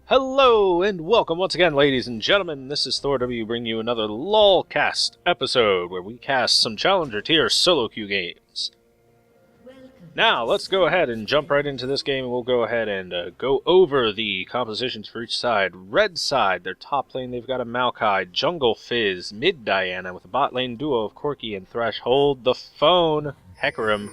Hello and welcome once again, ladies and gentlemen. This is ThorW bringing you another LoLcast episode where we cast some Challenger tier solo queue games. Now, let's go ahead and jump right into this game, and we'll go ahead and go over the compositions for each side. Red side, their top lane, they've got a Maokai, jungle Fizz, mid Diana with a bot lane duo of Corki and Thresh. Hold the phone, Hecarim.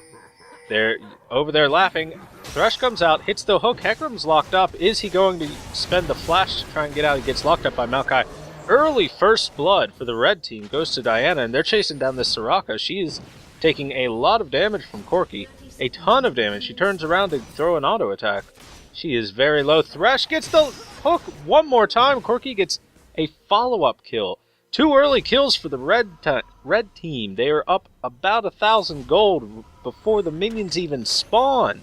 They're over there laughing. Thresh comes out, hits the hook. Hecarim's locked up. Is he going to spend the flash to try and get out? He gets locked up by Maokai. Early first blood for the red team goes to Diana, and they're chasing down this Soraka. She is taking a lot of damage from Corki. A ton of damage. She turns around to throw an auto attack. She is very low. Thresh gets the hook one more time. Corki gets a follow-up kill. 2 early kills for the red team. They are up about 1,000 gold before the minions even spawn.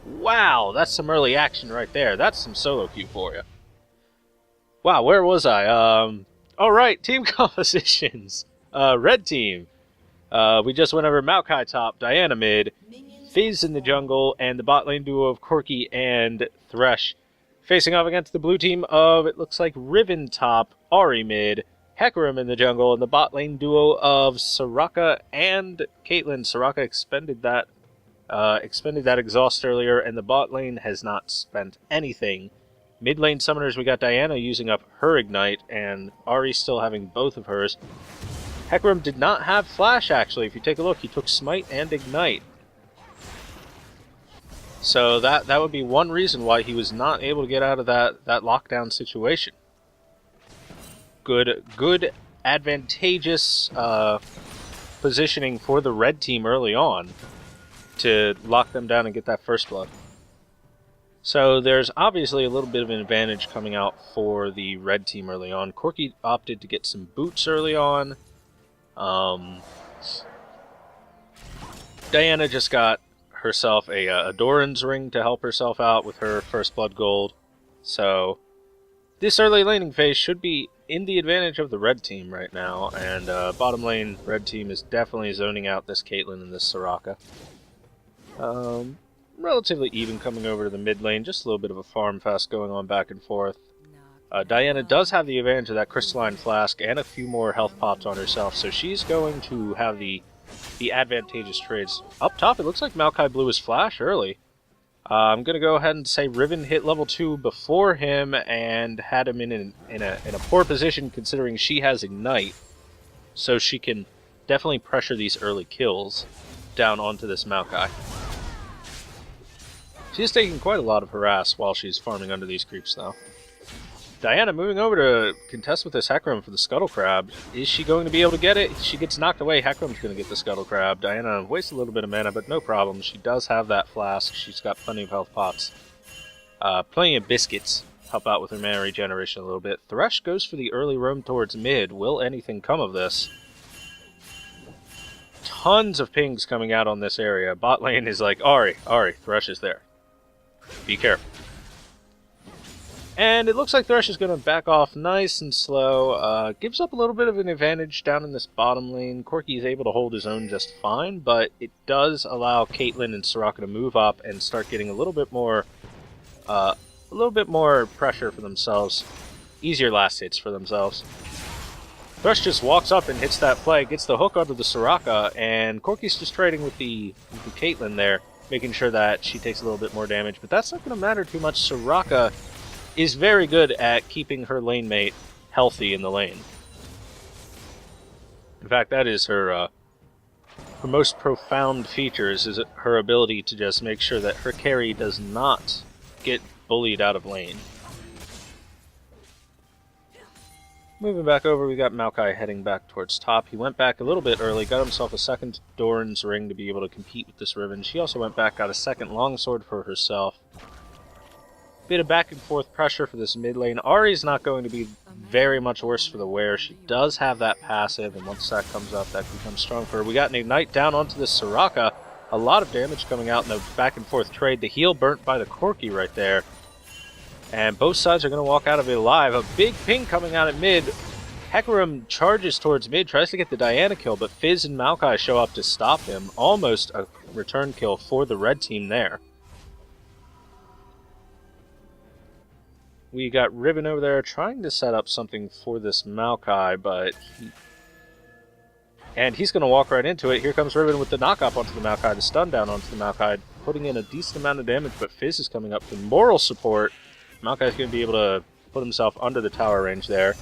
Wow, that's some early action right there. That's some solo queue for you. Wow, where was I? Alright, team compositions. Red team. We just went over Maokai top, Diana mid, Fizz in the jungle, and the bot lane duo of Corki and Thresh. Facing off against the blue team of, it looks like, Riven top, Ahri mid, Hecarim in the jungle, and the bot lane duo of Soraka and Caitlyn. Soraka expended that exhaust earlier, and the bot lane has not spent anything. Mid lane summoners, we got Diana using up her ignite, and Ahri still having both of hers. Hecarim did not have flash, actually. If you take a look, he took smite and ignite. So that would be one reason why he was not able to get out of that lockdown situation. Good advantageous positioning for the red team early on to lock them down and get that first blood. So there's obviously a little bit of an advantage coming out for the red team early on. Corki opted to get some boots early on. Diana just got herself a Doran's ring to help herself out with her first blood gold. So this early laning phase should be in the advantage of the red team right now, and bottom lane red team is definitely zoning out this Caitlyn and this Soraka. Relatively even coming over to the mid lane, just a little bit of a farm fest going on back and forth. Diana does have the advantage of that crystalline flask and a few more health pops on herself, so she's going to have the advantageous trades. Up top, it looks like Maokai blew his flash early. I'm going to go ahead and say Riven hit level 2 before him and had him in a poor position considering she has Ignite. So she can definitely pressure these early kills down onto this Maokai. She's taking quite a lot of harass while she's farming under these creeps though. Diana moving over to contest with this Hecarim for the Scuttle Crab. Is she going to be able to get it? She gets knocked away. Hecarim's going to get the Scuttle Crab. Diana wastes a little bit of mana, but no problem. She does have that flask. She's got plenty of health pots. Plenty of biscuits. Help out with her mana regeneration a little bit. Thresh goes for the early roam towards mid. Will anything come of this? Tons of pings coming out on this area. Bot lane is like, Ahri, Thresh is there. Be careful. And it looks like Thresh is going to back off nice and slow. Gives up a little bit of an advantage down in this bottom lane. Corki is able to hold his own just fine, but it does allow Caitlyn and Soraka to move up and start getting a little bit more pressure for themselves. Easier last hits for themselves. Thresh just walks up and hits that play, gets the hook onto the Soraka, and Corki's just trading with the Caitlyn there, making sure that she takes a little bit more damage. But that's not going to matter too much. Soraka is very good at keeping her lane mate healthy in the lane. In fact, that is her most profound features, is her ability to just make sure that her carry does not get bullied out of lane. Moving back over, we got Maokai heading back towards top. He went back a little bit early, got himself a second Doran's ring to be able to compete with this Riven. She also went back, got a second longsword for herself. Bit of back and forth pressure for this mid lane. Ahri's not going to be very much worse for the wear. She does have that passive, and once that comes up, that becomes strong for her. We got an Ignite down onto this Soraka. A lot of damage coming out in the back and forth trade. The heal burnt by the Corki right there. And both sides are going to walk out of it alive. A big ping coming out at mid. Hecarim charges towards mid, tries to get the Diana kill, but Fizz and Maokai show up to stop him. Almost a return kill for the red team there. we got Riven over there trying to set up something for this Maokai, but he's going to walk right into it. Here comes Riven with the knock-up onto the Maokai, the stun down onto the Maokai, putting in a decent amount of damage, but Fizz is coming up for moral support. Maokai's going to be able to put himself under the tower range there.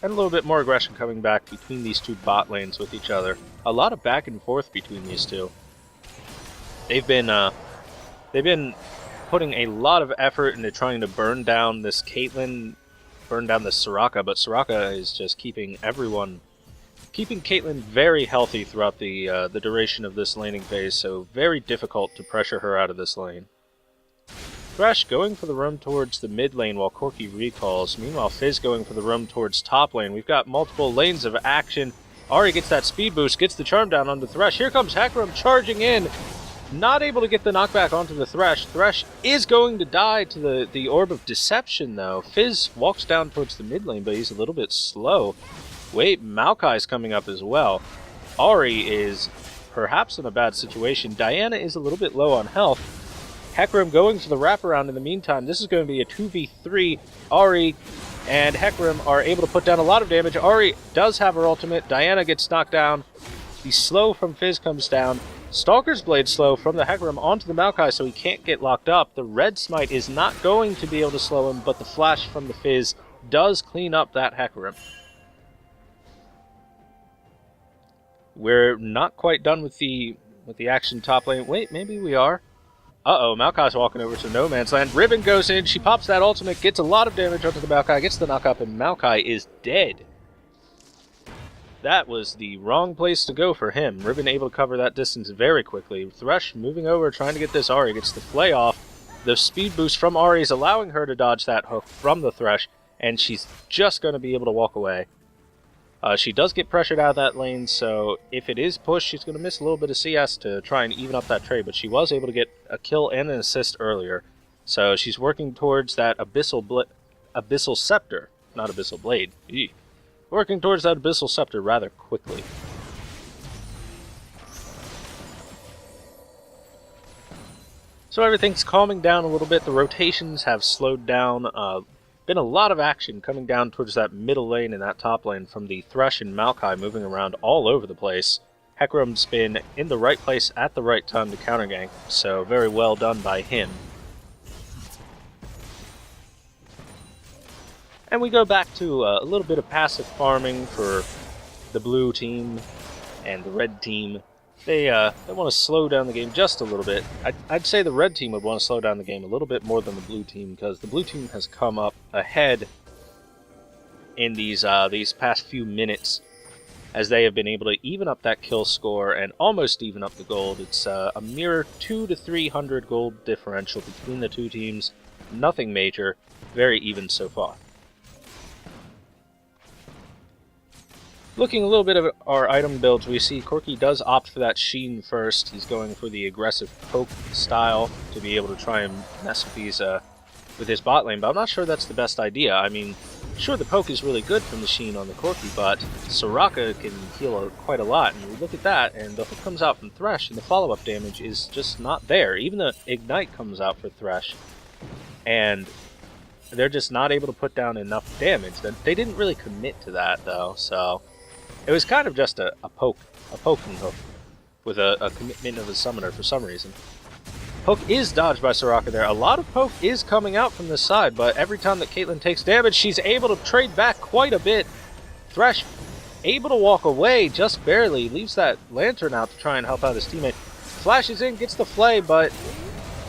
And a little bit more aggression coming back between these two bot lanes with each other. A lot of back and forth between these two. They've been putting a lot of effort into trying to burn down this Caitlyn, burn down this Soraka, but Soraka is just keeping Caitlyn very healthy throughout the duration of this laning phase, so very difficult to pressure her out of this lane. Thresh going for the roam towards the mid lane while Corki recalls. Meanwhile, Fizz going for the roam towards top lane. We've got multiple lanes of action. Ahri gets that speed boost, gets the charm down onto Thresh. Here comes Hecarim charging in. Not able to get the knockback onto the Thresh. Thresh is going to die to the Orb of Deception, though. Fizz walks down towards the mid lane, but he's a little bit slow. Wait, Maokai's coming up as well. Ahri is perhaps in a bad situation. Diana is a little bit low on health. Hecarim going for the wraparound in the meantime. This is going to be a 2v3. Ahri and Hecarim are able to put down a lot of damage. Ahri does have her ultimate. Diana gets knocked down. The slow from Fizz comes down. Stalker's Blade slow from the Hecarim onto the Maokai, so he can't get locked up. The red smite is not going to be able to slow him, but the flash from the Fizz does clean up that Hecarim. We're not quite done with the action top lane. Wait, maybe we are. Uh-oh, Maokai's walking over to no man's land. Riven goes in, she pops that ultimate, gets a lot of damage onto the Maokai, gets the knock-up, and Maokai is dead. That was the wrong place to go for him. Riven able to cover that distance very quickly. Thresh moving over, trying to get this Ahri, gets the flay off. The speed boost from Ahri is allowing her to dodge that hook from the Thresh, and she's just going to be able to walk away. She does get pressured out of that lane, so if it is pushed, she's going to miss a little bit of CS to try and even up that trade, but she was able to get a kill and an assist earlier. So she's working towards that Abyssal Scepter, not Abyssal Blade. Eek. Working towards that Abyssal Scepter rather quickly. So everything's calming down a little bit. The rotations have slowed down. Been a lot of action coming down towards that middle lane and that top lane from the Thresh and Maokai moving around all over the place. Hecarim's been in the right place at the right time to counter gank, so very well done by him. And we go back to a little bit of passive farming for the blue team and the red team. They want to slow down the game just a little bit. I'd say the red team would want to slow down the game a little bit more than the blue team, because the blue team has come up ahead in these past few minutes, as they have been able to even up that kill score and almost even up the gold. It's a mere 200 to 300 gold differential between the two teams. Nothing major, very even so far. Looking a little bit at our item builds, we see Corki does opt for that Sheen first. He's going for the aggressive poke style to be able to try and mess with his bot lane, but I'm not sure that's the best idea. I mean, sure, the poke is really good from the Sheen on the Corki, but Soraka can heal quite a lot, and we look at that, and the hook comes out from Thresh, and the follow-up damage is just not there. Even the Ignite comes out for Thresh, and they're just not able to put down enough damage. They didn't really commit to that, though, so it was kind of just a poking hook with a commitment of a summoner for some reason. Poke is dodged by Soraka there. A lot of poke is coming out from this side, but every time that Caitlyn takes damage, she's able to trade back quite a bit. Thresh able to walk away, just barely. Leaves that lantern out to try and help out his teammate. Flashes in, gets the flay, but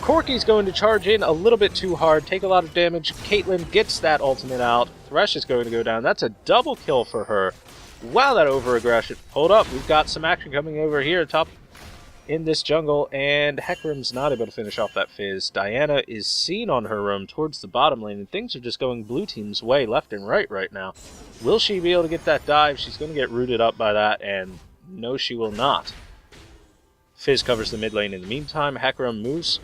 Corki's going to charge in a little bit too hard, take a lot of damage. Caitlyn gets that ultimate out. Thresh is going to go down. That's a double kill for her. Wow, that over-aggression. Hold up, we've got some action coming over here top in this jungle, and Hecarim's not able to finish off that Fizz. Diana is seen on her roam towards the bottom lane, and things are just going blue team's way left and right now. Will she be able to get that dive? She's going to get rooted up by that, and no, she will not. Fizz covers the mid lane in the meantime. Hecarim moves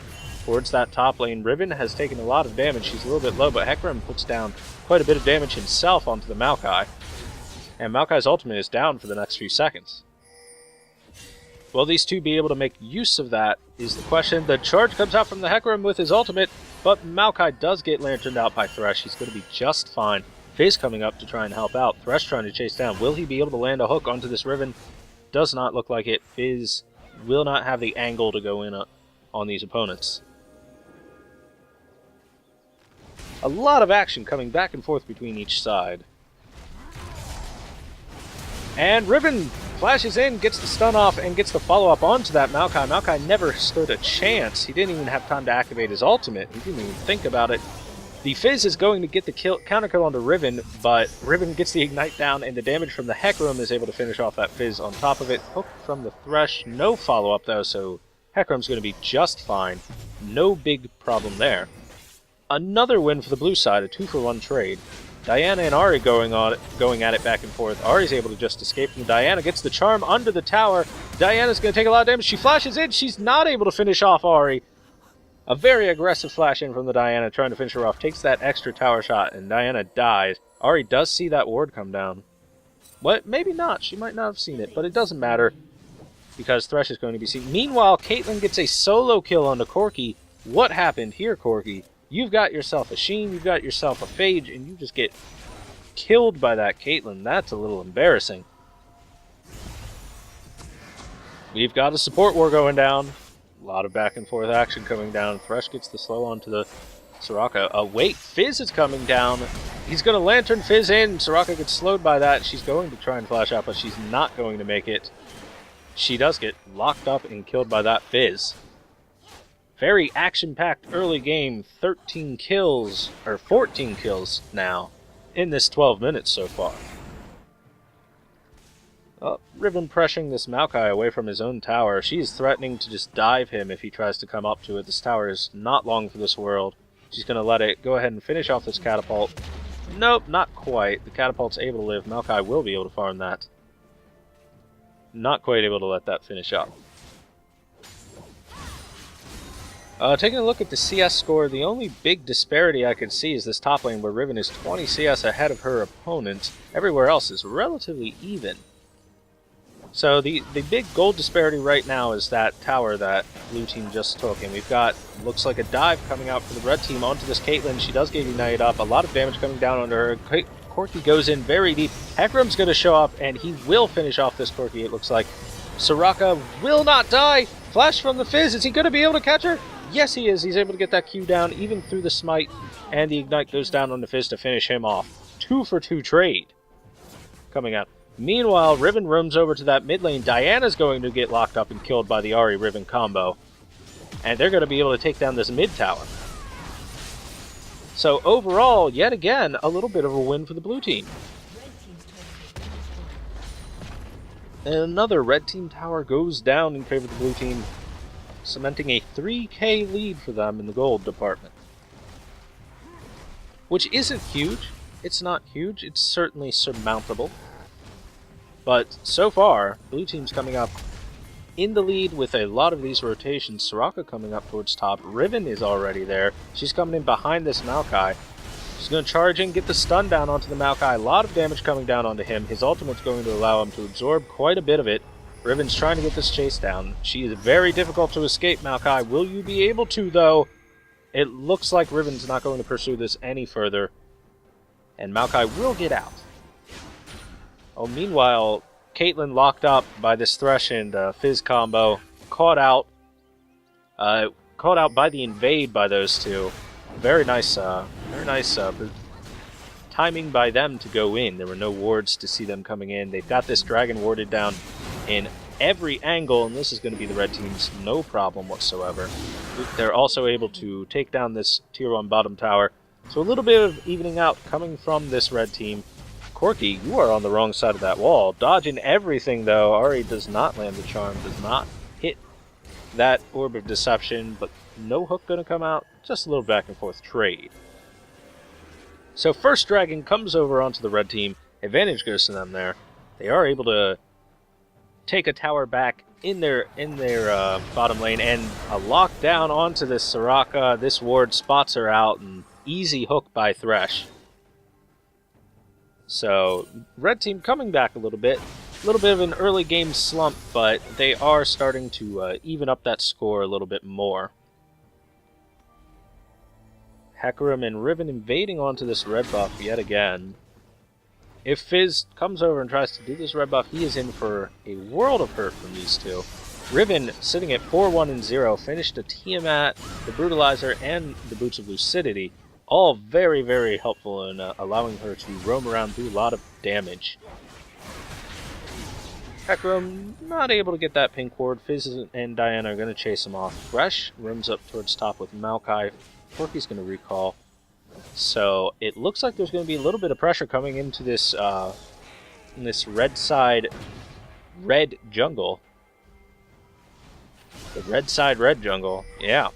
towards that top lane. Riven has taken a lot of damage. She's a little bit low, but Hecarim puts down quite a bit of damage himself onto the Maokai. And Maokai's ultimate is down for the next few seconds. Will these two be able to make use of that is the question. The charge comes out from the Hecarim with his ultimate, but Maokai does get lanterned out by Thresh. He's going to be just fine. Fizz coming up to try and help out. Thresh trying to chase down. Will he be able to land a hook onto this Riven? Does not look like it. Fizz will not have the angle to go in on these opponents. A lot of action coming back and forth between each side. And Riven flashes in, gets the stun off, and gets the follow-up onto that Maokai. Maokai never stood a chance. He didn't even have time to activate his ultimate. He didn't even think about it. The Fizz is going to get the counter kill onto Riven, but Riven gets the Ignite down, and the damage from the Hecarim is able to finish off that Fizz on top of it. Hook from the Thresh. No follow-up, though, so Hecarim's going to be just fine. No big problem there. Another win for the blue side, a 2-for-1 trade. Diana and Ahri going at it back and forth. Ahri's able to just escape from Diana, gets the charm under the tower. Diana's going to take a lot of damage. She flashes in. She's not able to finish off Ahri. A very aggressive flash in from the Diana, trying to finish her off. Takes that extra tower shot, and Diana dies. Ahri does see that ward come down. What? Maybe not. She might not have seen it, but it doesn't matter, because Thresh is going to be seen. Meanwhile, Caitlyn gets a solo kill onto Corki. What happened here, Corki? You've got yourself a Sheen, you've got yourself a Phage, and you just get killed by that Caitlyn. That's a little embarrassing. We've got a support war going down. A lot of back and forth action coming down. Thresh gets the slow onto the Soraka. Wait, Fizz is coming down. He's going to Lantern Fizz in. Soraka gets slowed by that. She's going to try and flash out, but she's not going to make it. She does get locked up and killed by that Fizz. Very action-packed early game. 13 kills, or 14 kills now, in this 12 minutes so far. Riven pressuring this Maokai away from his own tower. She is threatening to just dive him if he tries to come up to it. This tower is not long for this world. She's going to let it go ahead and finish off this catapult. Nope, not quite. The catapult's able to live. Maokai will be able to farm that. Not quite able to let that finish up. Taking a look at the CS score, the only big disparity I can see is this top lane where Riven is 20 CS ahead of her opponent. Everywhere else is relatively even. So the big gold disparity right now is that tower that blue team just took, and we've got, looks like a dive coming out for the red team onto this Caitlyn. She does get united up, a lot of damage coming down on her. Corki goes in very deep. Hecarim's going to show up, and he will finish off this Corki, it looks like. Soraka will not die! Flash from the Fizz, is he going to be able to catch her? Yes, he is. He's able to get that Q down, even through the smite, and the Ignite goes down on the Fizz to finish him off. 2-for-2 trade coming out. Meanwhile, Riven roams over to that mid lane. Diana's going to get locked up and killed by the Ahri Riven combo, and they're going to be able to take down this mid tower. So overall, yet again, a little bit of a win for the blue team. And another red team tower goes down in favor of the blue team, cementing a 3k lead for them in the gold department. Which isn't huge. It's not huge. It's certainly surmountable. But so far, blue team's coming up in the lead with a lot of these rotations. Soraka coming up towards top. Riven is already there. She's coming in behind this Maokai. She's going to charge in, get the stun down onto the Maokai. A lot of damage coming down onto him. His ultimate's going to allow him to absorb quite a bit of it. Riven's trying to get this chase down. She is very difficult to escape, Maokai. Will you be able to, though? It looks like Riven's not going to pursue this any further. And Maokai will get out. Oh, meanwhile, Caitlyn locked up by this Thresh and Fizz combo. Caught out by the invade by those two. Very nice timing by them to go in. There were no wards to see them coming in. They've got this dragon warded down in every angle, and this is going to be the red team's no problem whatsoever. They're also able to take down this tier 1 bottom tower. So a little bit of evening out coming from this red team. Corki, you are on the wrong side of that wall. Dodging everything, though. Ahri does not land the charm, does not hit that Orb of Deception, but no hook going to come out. Just a little back and forth trade. So first dragon comes over onto the red team. Advantage goes to them there. They are able to take a tower back in their bottom lane, and a lockdown onto this Soraka. This ward spots her out, and easy hook by Thresh. So red team coming back a little bit. A little bit of an early game slump, but they are starting to even up that score a little bit more. Hecarim and Riven invading onto this red buff yet again. If Fizz comes over and tries to do this red buff, he is in for a world of hurt from these two. Riven, sitting at 4-1 and 0, finished a Tiamat, the Brutalizer, and the Boots of Lucidity. All very, very helpful in allowing her to roam around, do a lot of damage. Hecarim not able to get that pink ward. Fizz and Diana are going to chase him off. Thresh roams up towards top with Maokai. Corki's going to recall. So it looks like there's going to be a little bit of pressure coming into this red side red jungle. The red side red jungle. Yeah.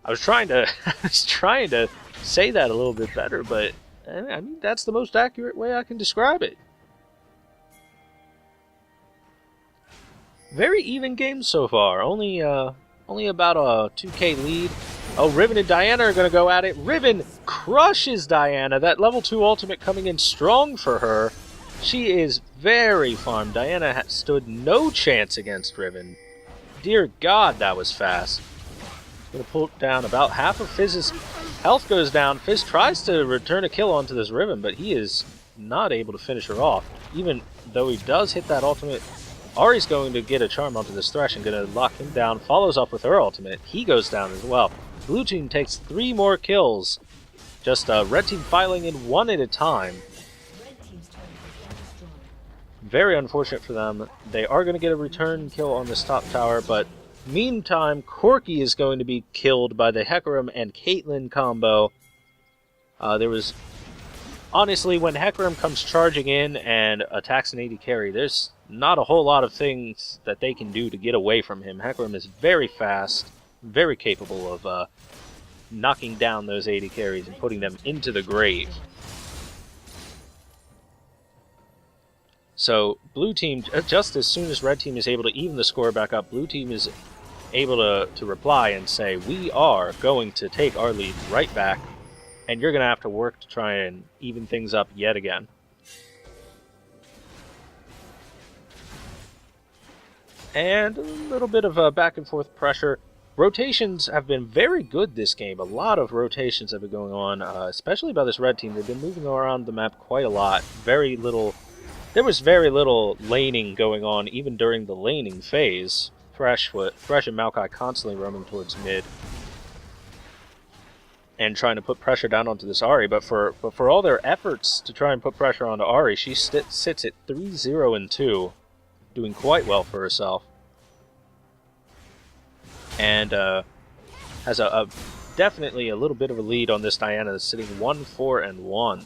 I was trying to say that a little bit better, but I mean that's the most accurate way I can describe it. Very even game so far. Only about a 2k lead. Oh, Riven and Diana are going to go at it. Riven crushes Diana. That level 2 ultimate coming in strong for her. She is very farmed. Diana stood no chance against Riven. Dear God, that was fast. Going to pull down about half of Fizz's health goes down. Fizz tries to return a kill onto this Riven, but he is not able to finish her off. Even though he does hit that ultimate, Ahri's going to get a charm onto this Thresh and going to lock him down. Follows up with her ultimate. He goes down as well. Blue team takes 3 more kills. Just red team filing in one at a time. Very unfortunate for them. They are going to get a return kill on this top tower, but meantime, Corki is going to be killed by the Hecarim and Caitlyn combo. There was... Honestly, when Hecarim comes charging in and attacks an AD carry, there's not a whole lot of things that they can do to get away from him. Hecarim is very fast, very capable of knocking down those AD carries and putting them into the grave. So, blue team, just as soon as red team is able to even the score back up, blue team is able to reply and say, we are going to take our lead right back, and you're going to have to work to try and even things up yet again. And a little bit of back and forth pressure. Rotations have been very good this game. A lot of rotations have been going on, especially by this red team. They've been moving around the map quite a lot. There was very little laning going on, even during the laning phase. Thresh and Maokai constantly roaming towards mid and trying to put pressure down onto this Ahri. But for all their efforts to try and put pressure onto Ahri, she sits at 3-0 and 2, doing quite well for herself. And has definitely a little bit of a lead on this Diana that's sitting 1-4 and 1.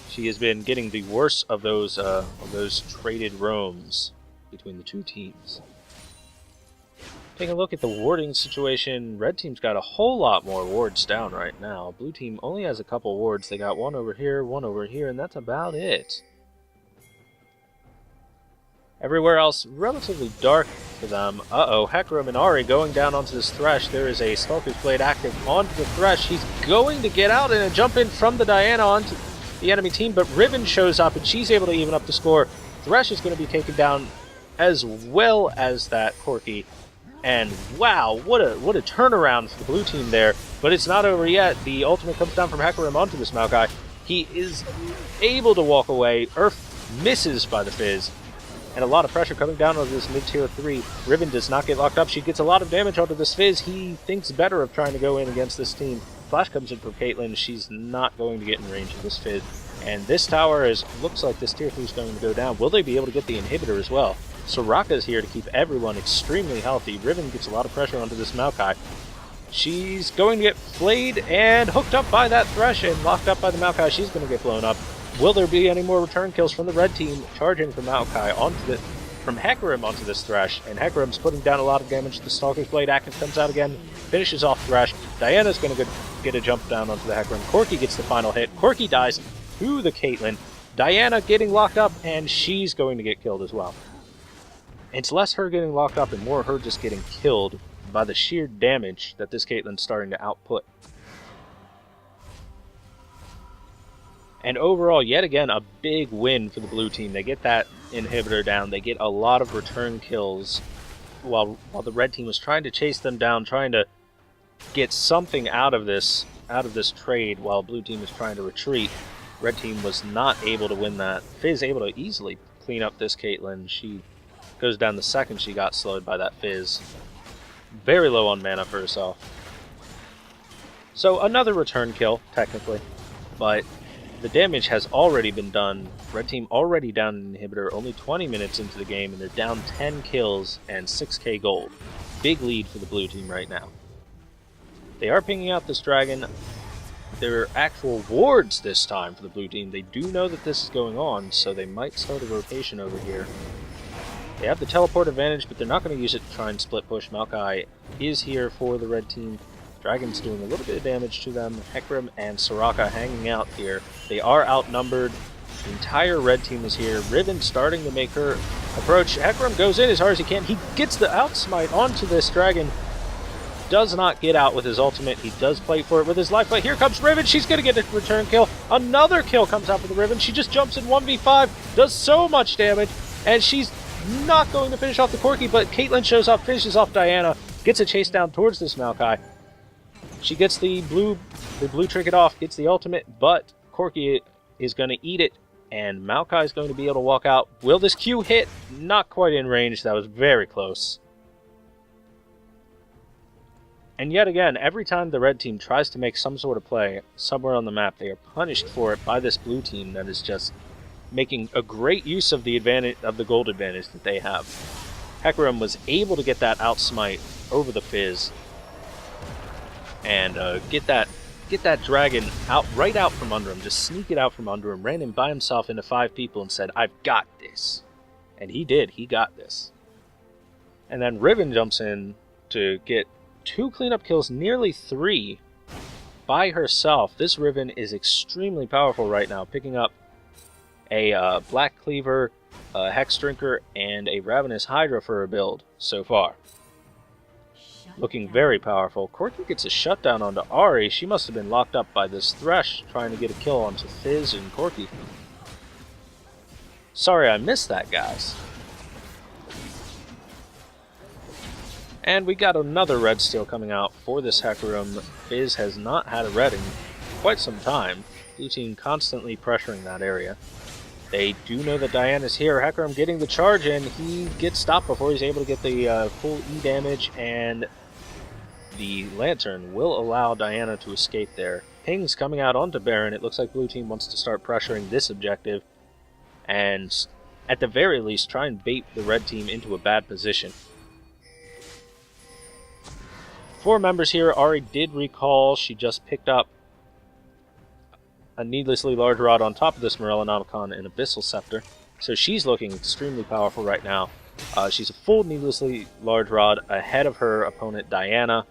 She has been getting the worst of those traded roams between the two teams. Taking a look at the warding situation, red team's got a whole lot more wards down right now. Blue team only has a couple wards. They got one over here, and that's about it. Everywhere else, relatively dark for them. Uh-oh, Hecarim and Ahri going down onto this Thresh. There is a Stalker's Blade active onto the Thresh. He's going to get out and a jump in from the Diana onto the enemy team, but Riven shows up and she's able to even up the score. Thresh is going to be taken down as well as that Corki. And wow, what a turnaround for the blue team there. But it's not over yet. The ultimate comes down from Hecarim onto this Maokai. He is able to walk away. Earth misses by the Fizz. And a lot of pressure coming down on this mid-tier 3. Riven does not get locked up. She gets a lot of damage onto this Fizz. He thinks better of trying to go in against this team. Flash comes in from Caitlyn. She's not going to get in range of this Fizz. And this tower looks like this tier 3 is going to go down. Will they be able to get the inhibitor as well? Soraka's here to keep everyone extremely healthy. Riven gets a lot of pressure onto this Maokai. She's going to get flayed and hooked up by that Thresh and locked up by the Maokai. She's going to get blown up. Will there be any more return kills from the red team charging from Maokai from Hecarim onto this Thresh? And Hecarim's putting down a lot of damage. The Stalker's Blade active comes out again, finishes off Thresh. Diana's going to get a jump down onto the Hecarim. Corki gets the final hit. Corki dies to the Caitlyn. Diana getting locked up, and she's going to get killed as well. It's less her getting locked up and more her just getting killed by the sheer damage that this Caitlyn's starting to output. And overall, yet again, a big win for the blue team. They get that inhibitor down. They get a lot of return kills while the red team was trying to chase them down, trying to get something out of this trade while blue team was trying to retreat. Red team was not able to win that. Fizz able to easily clean up this Caitlyn. She goes down the second she got slowed by that Fizz. Very low on mana for herself. So another return kill, technically, but the damage has already been done. Red team already down an inhibitor, only 20 minutes into the game, and they're down 10 kills and 6k gold. Big lead for the blue team right now. They are pinging out this dragon. There are actual wards this time for the blue team. They do know that this is going on, so they might start a rotation over here. They have the teleport advantage, but they're not going to use it to try and split push. Maokai is here for the red team. Dragon's doing a little bit of damage to them. Hecarim and Soraka hanging out here. They are outnumbered. The entire red team is here. Riven starting to make her approach. Hecarim goes in as hard as he can. He gets the outsmite onto this dragon. Does not get out with his ultimate. He does play for it with his life, but here comes Riven. She's going to get a return kill. Another kill comes out for the Riven. She just jumps in 1v5, does so much damage, and she's not going to finish off the Corki, but Caitlyn shows up, finishes off Diana, gets a chase down towards this Maokai. She gets the blue trinket off, gets the ultimate, but Corki is going to eat it, and Maokai is going to be able to walk out. Will this Q hit? Not quite in range. That was very close. And yet again, every time the red team tries to make some sort of play somewhere on the map, they are punished for it by this blue team that is just making a great use of the advantage of the gold advantage that they have. Hecarim was able to get that outsmite over the Fizz and get that dragon right out from under him, just sneak it out from under him, ran him by himself into 5 people and said, "I've got this." And he did, he got this. And then Riven jumps in to get 2 cleanup kills, nearly 3, by herself. This Riven is extremely powerful right now, picking up a Black Cleaver, a Hex Drinker, and a Ravenous Hydra for her build so far. Looking very powerful. Corki gets a shutdown onto Ahri. She must have been locked up by this Thresh, trying to get a kill onto Fizz and Corki. Sorry I missed that, guys. And we got another red steel coming out for this Hecarim. Fizz has not had a red in quite some time. Blue team constantly pressuring that area. They do know that Diana's here. Hecarim getting the charge in. He gets stopped before he's able to get the full E damage, and the Lantern will allow Diana to escape there. Ping's coming out onto Baron. It looks like blue team wants to start pressuring this objective, and at the very least try and bait the red team into a bad position. 4 members here. Ahri did recall. She just picked up a needlessly large rod on top of this Morellonomicon and Abyssal Scepter. So she's looking extremely powerful right now. She's a full needlessly large rod ahead of her opponent Diana.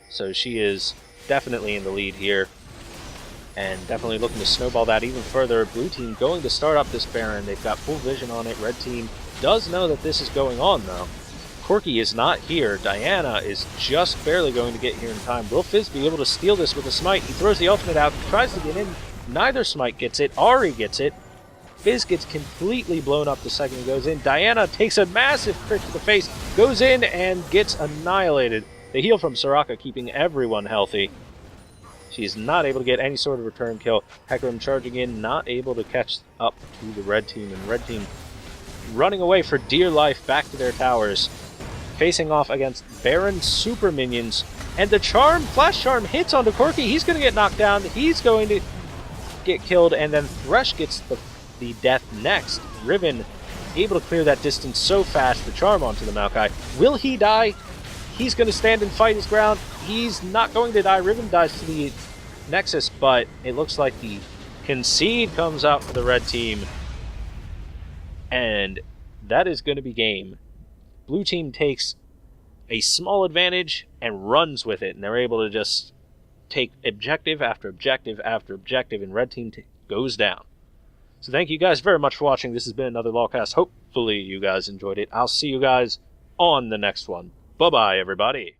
So she is definitely in the lead here. And definitely looking to snowball that even further. Blue team going to start up this Baron. They've got full vision on it. Red team does know that this is going on though. Corki is not here. Diana is just barely going to get here in time. Will Fizz be able to steal this with a smite? He throws the ultimate out, tries to get in. Neither smite gets it. Ahri gets it. Fizz gets completely blown up the second he goes in. Diana takes a massive crit to the face, goes in and gets annihilated. The heal from Soraka keeping everyone healthy. She's not able to get any sort of return kill. Hecarim charging in, not able to catch up to the red team. And red team running away for dear life back to their towers. Facing off against Baron super minions, and the charm, flash charm hits onto Corki. He's going to get knocked down. He's going to get killed, and then Thresh gets the death next. Riven able to clear that distance so fast. The charm onto the Maokai. Will he die? He's going to stand and fight his ground. He's not going to die. Riven dies to the Nexus, but it looks like the concede comes out for the red team, and that is going to be game. Blue team takes a small advantage and runs with it, and they're able to just take objective after objective after objective, and red team goes down. So thank you guys very much for watching. This has been another LoLcast. Hopefully you guys enjoyed it. I'll see you guys on the next one. Bye-bye, everybody.